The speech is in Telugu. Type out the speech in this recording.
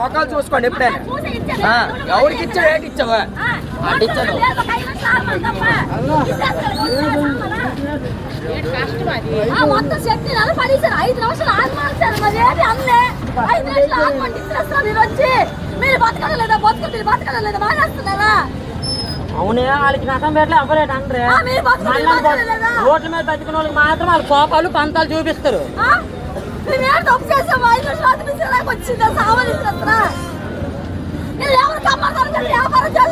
మొక్కలు చూసుకోండి ఎప్పుడైనా ఎవరికి ఇచ్చావు ఏంటి ఇచ్చావా మొత్తం శక్తి పడేసారు 5 నిమిషాలు ఆత్మాలు మరి ఏంటి అన్నే 5 నిమిషాలు ఆత్మని ఇచ్చేస్తారు మీరు వచ్చి మీరు బతకలేదా మీరు బతకలేదా మానేస్తున్నారా అవునే వాళ్ళకి నష్టం పెట్టలే అవ్వలేదు అంటే రోడ్ల మీద బతికిన వాళ్ళకి మాత్రం వాళ్ళ కోపాలు పంతాలు చూపిస్తారు వచ్చిందా సామాన్